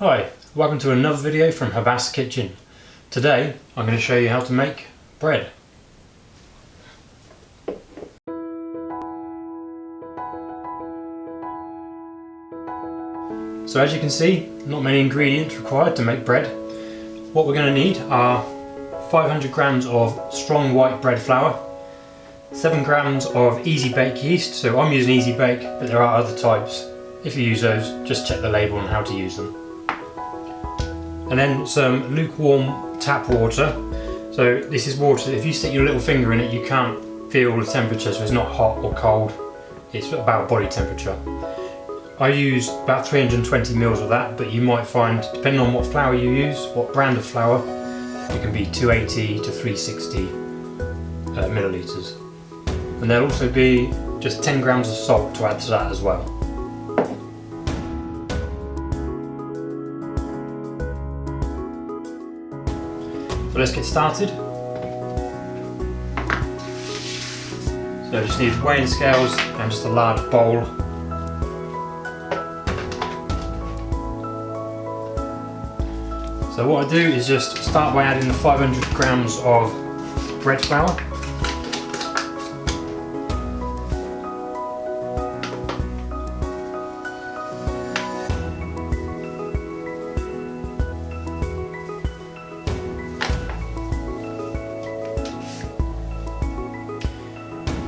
Hi, welcome to another video from Habas Kitchen. Today I'm going to show you how to make bread. So as you can see, not many ingredients required to make bread. What we're going to need are 500 grams of strong white bread flour, 7 grams of easy bake yeast, so I'm using easy bake but there are other types. If you use those, just check the label on how to use them. And then some lukewarm tap water. So this is water, if you stick your little finger in it you can't feel the temperature, so it's not hot or cold, it's about body temperature. I use about 320 mils of that, but you might find, depending on what flour you use, what brand of flour, it can be 280 to 360 millilitres. And there'll also be just 10 grams of salt to add to that as well. So let's get started. So I just need weighing scales and just a large bowl. So what I do is just start by adding the 500 grams of bread flour.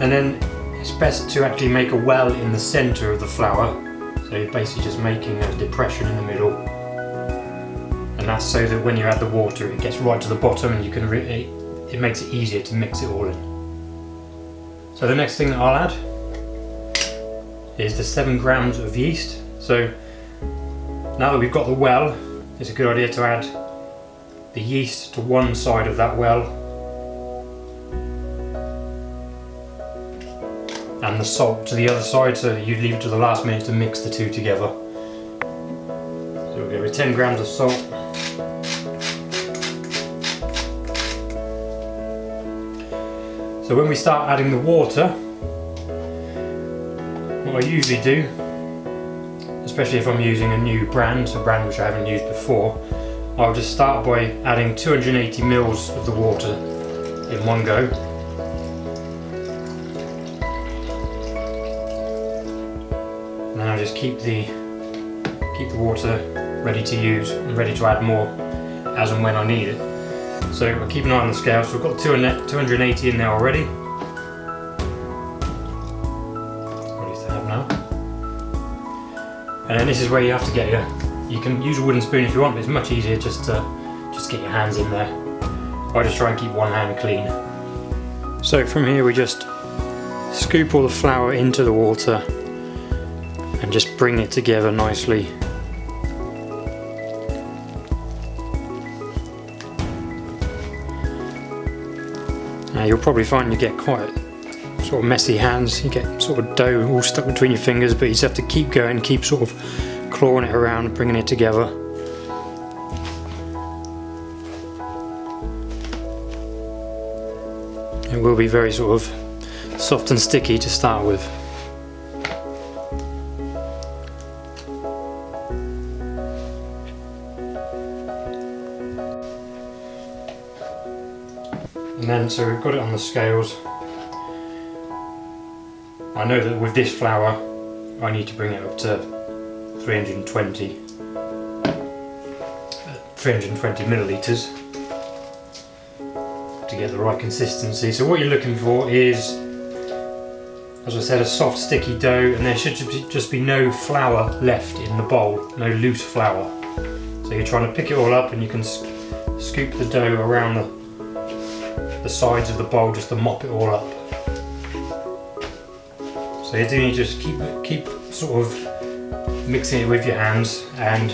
And then it's best to actually make a well in the centre of the flour. So you're basically just making a depression in the middle. And that's so that when you add the water it gets right to the bottom and you can it makes it easier to mix it all in. So the next thing that I'll add is the 7 grams of yeast. So now that we've got the well, it's a good idea to add the yeast to one side of that well and the salt to the other side, so that you leave it to the last minute to mix the two together. So we'll go with 10 grams of salt. So when we start adding the water, what I usually do, especially if I'm using a new brand, a brand which I haven't used before, I'll just start by adding 280 mils of the water in one go. And then I'll just keep the water ready to use and ready to add more as and when I need it. So I'll keep an eye on the scale. So we've got 280 in there already. Ready to have now. And then this is where you have to get you can use a wooden spoon if you want, but it's much easier just to get your hands in there. I just try and keep one hand clean. So from here we just scoop all the flour into the water and just bring it together nicely. Now you'll probably find you get quite sort of messy hands, you get sort of dough all stuck between your fingers, but you just have to keep going, keep sort of clawing it around, bringing it together. It will be very sort of soft and sticky to start with. And then, so we've got it on the scales. I know that with this flour I need to bring it up to 320 millilitres to get the right consistency. So what you're looking for is, as I said, a soft sticky dough, and there should just be no flour left in the bowl, no loose flour. So you're trying to pick it all up and you can scoop the dough around the sides of the bowl just to mop it all up. So you do need to just keep sort of mixing it with your hands, and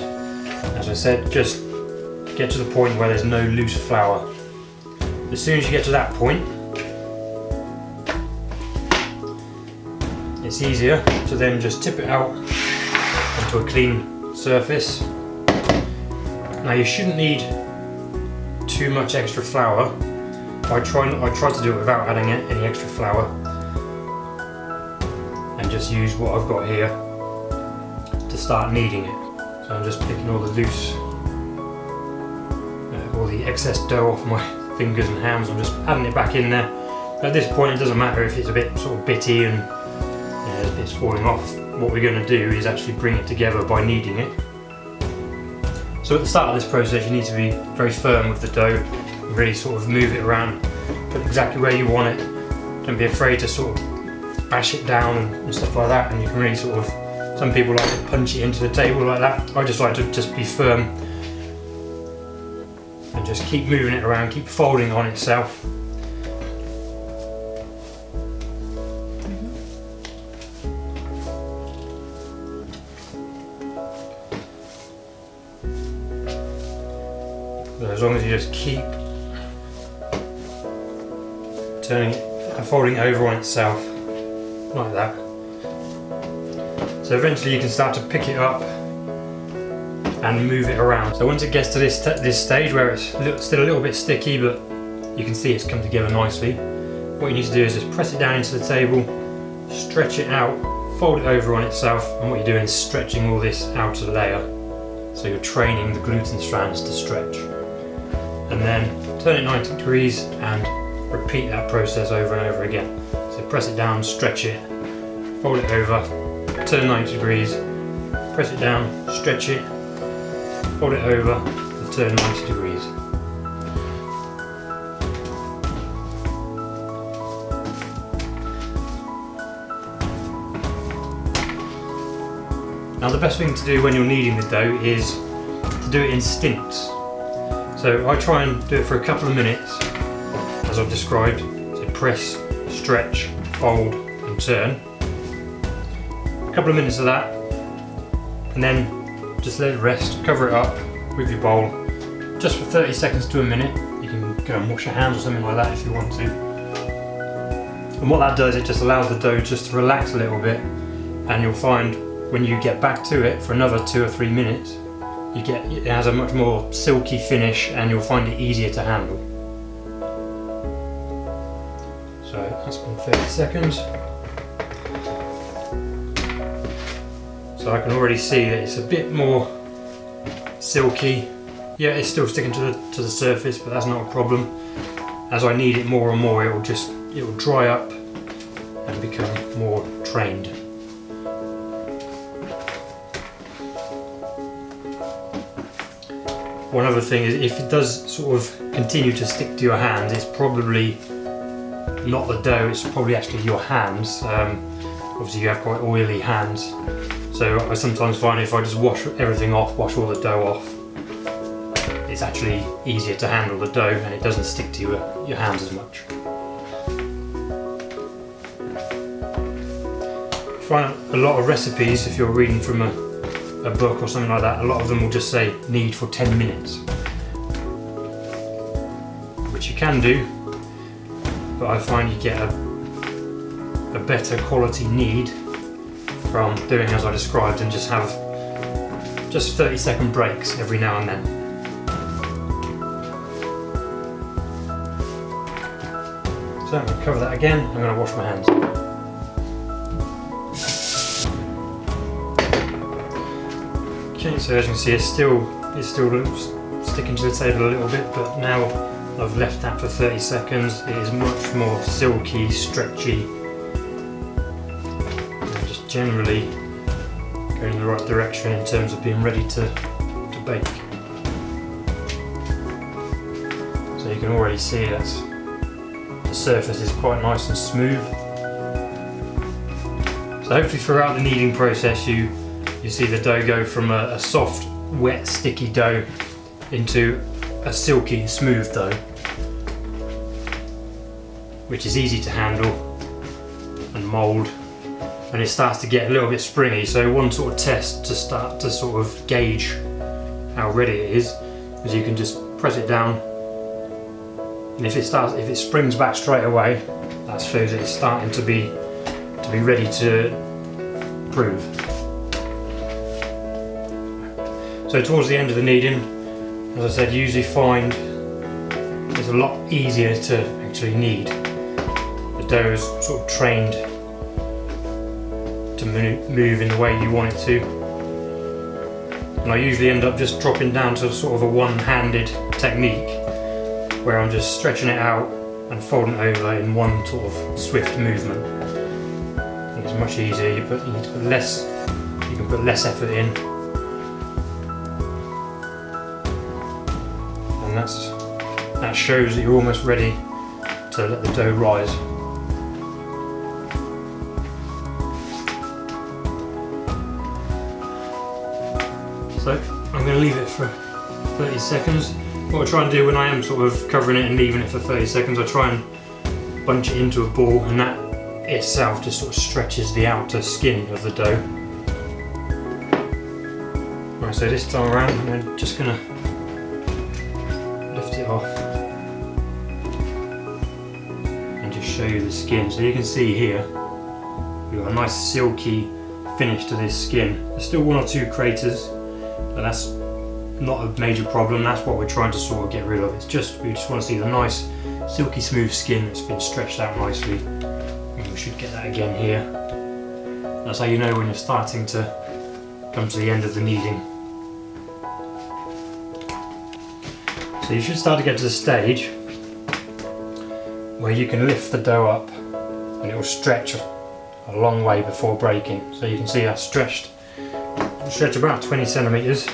as I said, just get to the point where there's no loose flour. As soon as you get to that point, it's easier to then just tip it out onto a clean surface. Now you shouldn't need too much extra flour. I try to do it without adding any extra flour, and just use what I've got here to start kneading it. So So I'm just picking all the loose, all the excess dough off my fingers and hands. I'm just adding it back in there. At this point it doesn't matter if it's a bit sort of bitty and it's falling off. What we're going to do is actually bring it together by kneading it. So at the start of this process you need to be very firm with the dough, really sort of move it around, put it exactly where you want it. Don't be afraid to sort of bash it down and stuff like that, and you can really sort of, some people like to punch it into the table like that. I just like to just be firm and just keep moving it around, keep folding on itself. As long as you just keep turning it and folding it over on itself like that. So eventually you can start to pick it up and move it around. So once it gets to this stage where it's still a little bit sticky, but you can see it's come together nicely, what you need to do is just press it down into the table, stretch it out, fold it over on itself, and what you're doing is stretching all this outer layer. So you're training the gluten strands to stretch. And then turn it 90 degrees and repeat that process over and over again. So press it down, stretch it, fold it over, turn 90 degrees, press it down, stretch it, fold it over and turn 90 degrees. Now the best thing to do when you're kneading the dough is to do it in stints. So I try and do it for a couple of minutes, as I've described. So press, stretch, fold and turn. A couple of minutes of that, and then just let it rest, cover it up with your bowl, just for 30 seconds to a minute. You can go and wash your hands or something like that if you want to. And what that does, it just allows the dough just to relax a little bit, and you'll find when you get back to it for another 2 or 3 minutes, it has a much more silky finish and you'll find it easier to handle. So that's been 30 seconds. So I can already see that it's a bit more silky. Yeah, it's still sticking to the surface, but that's not a problem. As I knead it more and more, it will dry up and become more trained. One other thing is, if it does sort of continue to stick to your hands, it's probably not the dough, it's probably actually your hands. Obviously you have quite oily hands, so I sometimes find if I just wash everything off, wash all the dough off, it's actually easier to handle the dough and it doesn't stick to your hands as much. You find a lot of recipes, if you're reading from a book or something like that, a lot of them will just say knead for 10 minutes, which you can do, but I find you get a better quality knead from doing as I described, and just have just 30-second breaks every now and then. So I'm going to cover that again. I'm going to wash my hands. Okay, so as you can see, it still sticking to the table a little bit, but now I've left that for 30 seconds. It is much more silky, stretchy, and just generally going in the right direction in terms of being ready to bake. So you can already see that the surface is quite nice and smooth. So hopefully throughout the kneading process you see the dough go from a soft, wet, sticky dough into a silky, smooth dough, which is easy to handle and mould, and it starts to get a little bit springy. So one sort of test to start to sort of gauge how ready it is you can just press it down, and if it springs back straight away, that shows it's starting to be ready to prove. So towards the end of the kneading, as I said, you usually find it's a lot easier to actually knead. The dough is sort of trained to move in the way you want it to. And and I usually end up just dropping down to sort of a one-handed technique where I'm just stretching it out and folding it over in one sort of swift movement. And it's much easier. You need to put less. You can put less effort in, and that shows that you're almost ready to let the dough rise. So I'm going to leave it for 30 seconds. What I try and do when I am sort of covering it and leaving it for 30 seconds, I try and bunch it into a ball, and that itself just sort of stretches the outer skin of the dough. Right, so this time around I'm just going to lift it off and just show you the skin. So you can see here we've got a nice silky finish to this skin. There's still one or two craters, but that's not a major problem. That's what we're trying to sort of get rid of. We just want to see the nice silky smooth skin that's been stretched out nicely, and we should get that again here. That's how you know when you're starting to come to the end of the kneading. So you should start to get to the stage where you can lift the dough up and it will stretch a long way before breaking. So you can see that's stretch about 20 centimeters.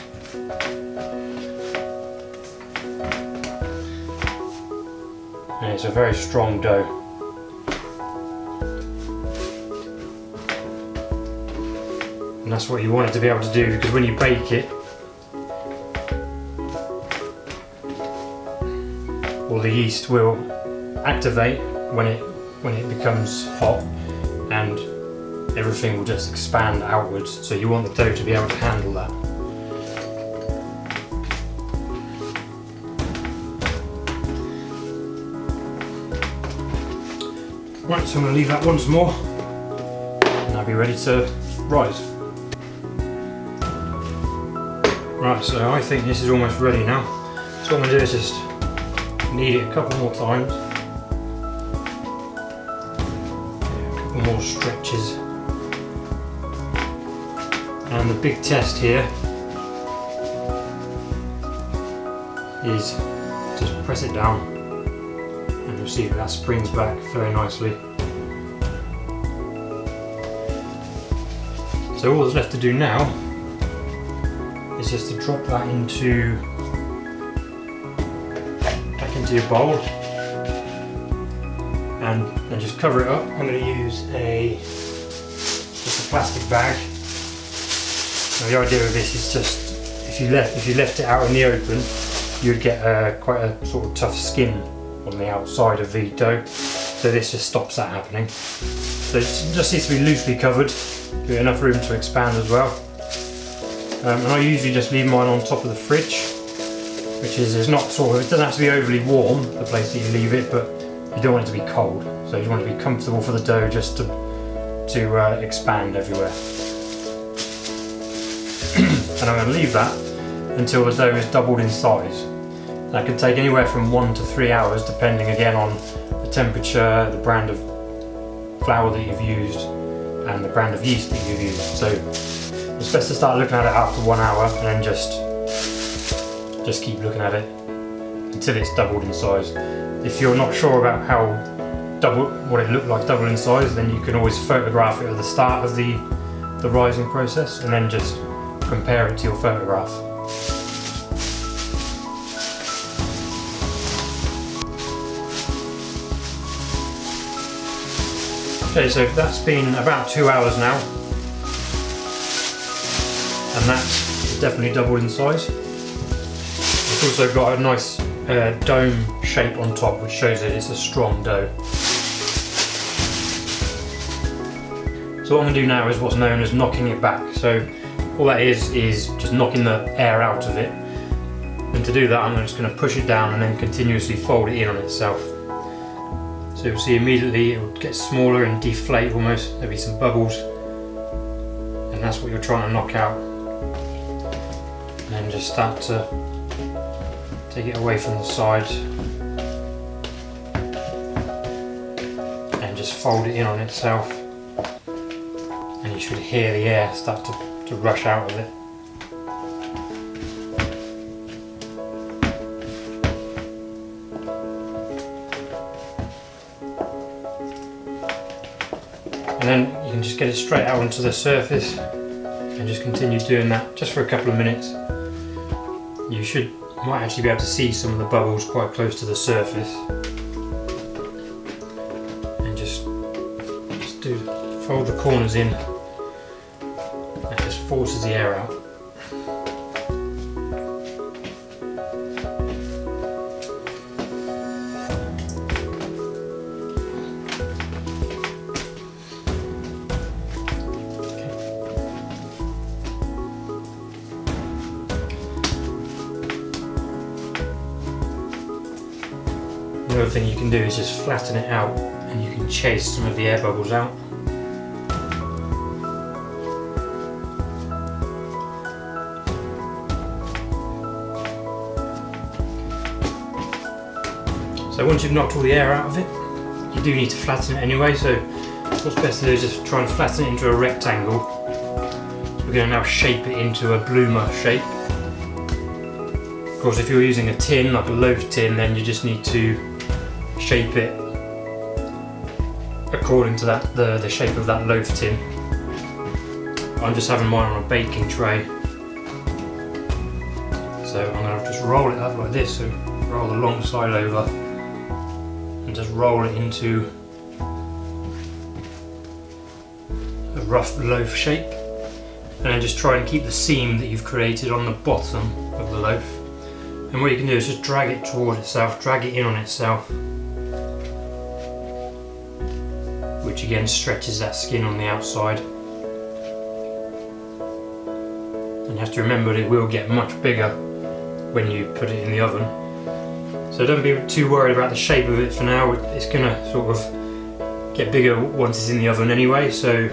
And it's a very strong dough. And that's what you want it to be able to do, because when you bake it, all the yeast will activate when it becomes hot, and everything will just expand outwards. So you want the dough to be able to handle that. Right, so I'm going to leave that once more, and I'll be ready to rise. Right, so I think this is almost ready now. So what I'm going to do is just knead it a couple more times. A couple more stretches. And the big test here is just press it down, and you'll see that springs back very nicely. So all that's left to do now is just to drop that back into your bowl, and then just cover it up. I'm going to use just a plastic bag. Now the idea of this is just if you left it out in the open, you'd get quite a sort of tough skin on the outside of the dough. So this just stops that happening. So it just needs to be loosely covered, give it enough room to expand as well. And I usually just leave mine on top of the fridge, which is not sort of, it doesn't have to be overly warm, the place that you leave it, but you don't want it to be cold. So you want it to be comfortable for the dough just to expand everywhere. And I'm going to leave that until the dough is doubled in size. That can take anywhere from 1 to 3 hours, depending again on the temperature, the brand of flour that you've used, and the brand of yeast that you've used. So it's best to start looking at it after 1 hour, and then just keep looking at it until it's doubled in size. If you're not sure about what it looked like double in size, then you can always photograph it at the start of the rising process, and then just compare it to your photograph. Okay, so that's been about 2 hours now, and that's definitely doubled in size. It's also got a nice dome shape on top, which shows that it's a strong dough. So what I'm going to do now is what's known as knocking it back. So all that is just knocking the air out of it. And to do that, I'm just going to push it down and then continuously fold it in on itself. So you'll see immediately it will get smaller and deflate almost. There'll be some bubbles, and that's what you're trying to knock out. And then just start to take it away from the sides and just fold it in on itself. And you should hear the air start to rush out of it. and then you can just get it straight out onto the surface and just continue doing that just for a couple of minutes. You might actually be able to see some of the bubbles quite close to the surface, and just fold the corners in. That just forces the air out. The other thing you can do is just flatten it out, and you can chase some of the air bubbles out. So once you've knocked all the air out of it, you do need to flatten it anyway, so what's best to do is just try and flatten it into a rectangle. So we're going to now shape it into a bloomer shape. Of course, if you're using a tin, like a loaf tin, then you just need to shape it according to the shape of that loaf tin. I'm just having mine on a baking tray, so I'm going to just roll it up like this, so roll the long side over and just roll it into a rough loaf shape, and then just try and keep the seam that you've created on the bottom of the loaf. And what you can do is just drag it towards itself, drag it in on itself, which again stretches that skin on the outside. And you have to remember that it will get much bigger when you put it in the oven. So don't be too worried about the shape of it for now. It's going to sort of get bigger once it's in the oven anyway, so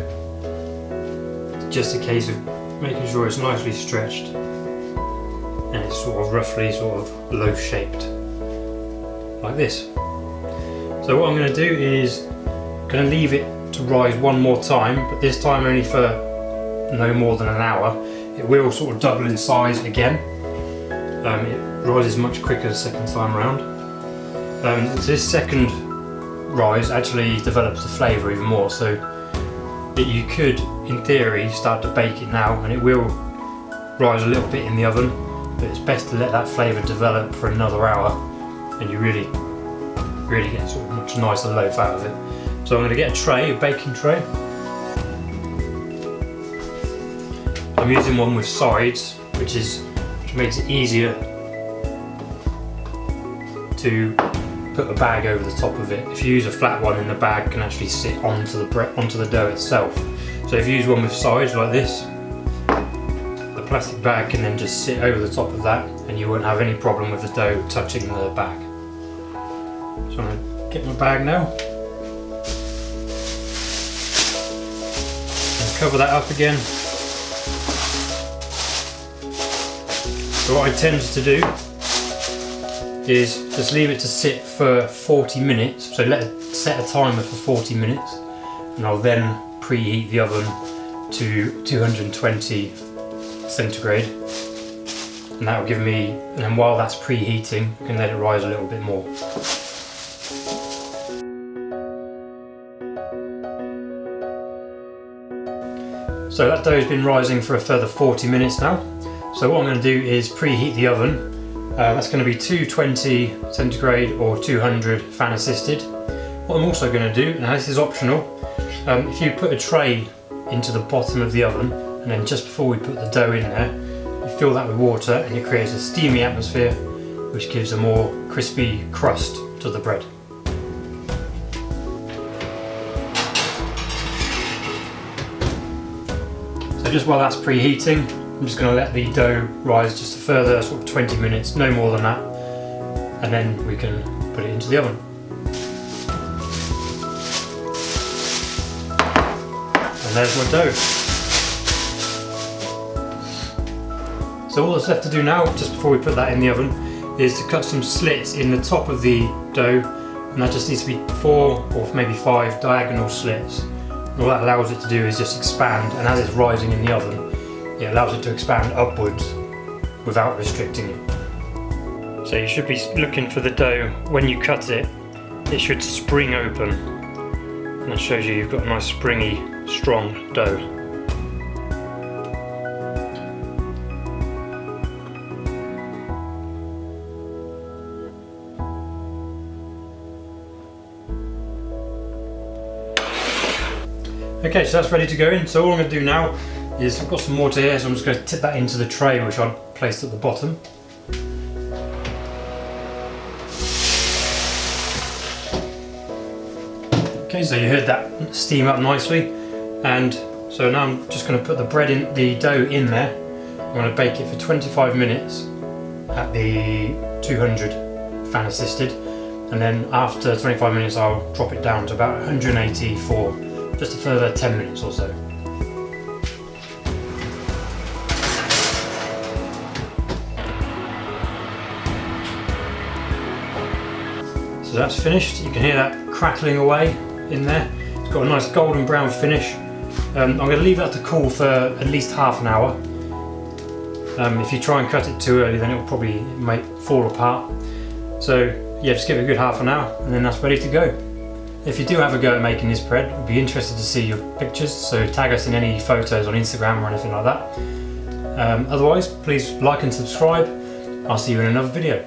it's just a case of making sure it's nicely stretched and it's sort of roughly loaf shaped like this. So what I'm going to do is going to leave it to rise one more time, but this time only for no more than an hour. It will sort of double in size again. It rises much quicker the second time around. So this second rise actually develops the flavour even more, so that you could, in theory, start to bake it now, and it will rise a little bit in the oven, but it's best to let that flavour develop for another hour, and you really get sort of much nicer loaf out of it. So I'm going to get a tray, a baking tray. I'm using one with sides, which makes it easier to put a bag over the top of it. If you use a flat one, then the bag can actually sit onto the dough itself. So if you use one with sides like this, the plastic bag can then just sit over the top of that, and you won't have any problem with the dough touching the bag. So I'm going to get my bag now. Cover that up again. So what I tend to do is just leave it to sit for 40 minutes. So set a timer for 40 minutes, and I'll then preheat the oven to 220 centigrade, and that will give me, and then while that's preheating, I can let it rise a little bit more. So that dough has been rising for a further 40 minutes now. So what I'm going to do is preheat the oven. That's going to be 220 centigrade or 200 fan assisted. What I'm also going to do, and this is optional, if you put a tray into the bottom of the oven, and then just before we put the dough in there, you fill that with water, and it creates a steamy atmosphere which gives a more crispy crust to the bread. So just while that's preheating, I'm just going to let the dough rise just a further sort of 20 minutes, no more than that, and then we can put it into the oven. And there's my dough. So all that's left to do now, just before we put that in the oven, is to cut some slits in the top of the dough, and that just needs to be 4 or maybe 5 diagonal slits. And all that allows it to do is just expand, and as it's rising in the oven, it allows it to expand upwards without restricting it. So you should be looking for the dough, when you cut it, it should spring open. and that shows you've got a nice springy, strong dough. Okay, so that's ready to go in. So all I'm going to do now is, I've got some mortar here, so I'm just going to tip that into the tray which I'd placed at the bottom. Okay, so you heard that steam up nicely, and so now I'm just going to put the dough in there. I'm going to bake it for 25 minutes at the 200 fan assisted, and then after 25 minutes I'll drop it down to about 180 for just a further 10 minutes or so. So that's finished. You can hear that crackling away in there. It's got a nice golden brown finish. I'm going to leave that to cool for at least half an hour. If you try and cut it too early, then it will probably fall apart. So yeah, just give it a good half an hour and then that's ready to go. If you do have a go at making this bread, I'd be interested to see your pictures, so tag us in any photos on Instagram or anything like that. Otherwise, please like and subscribe. I'll see you in another video.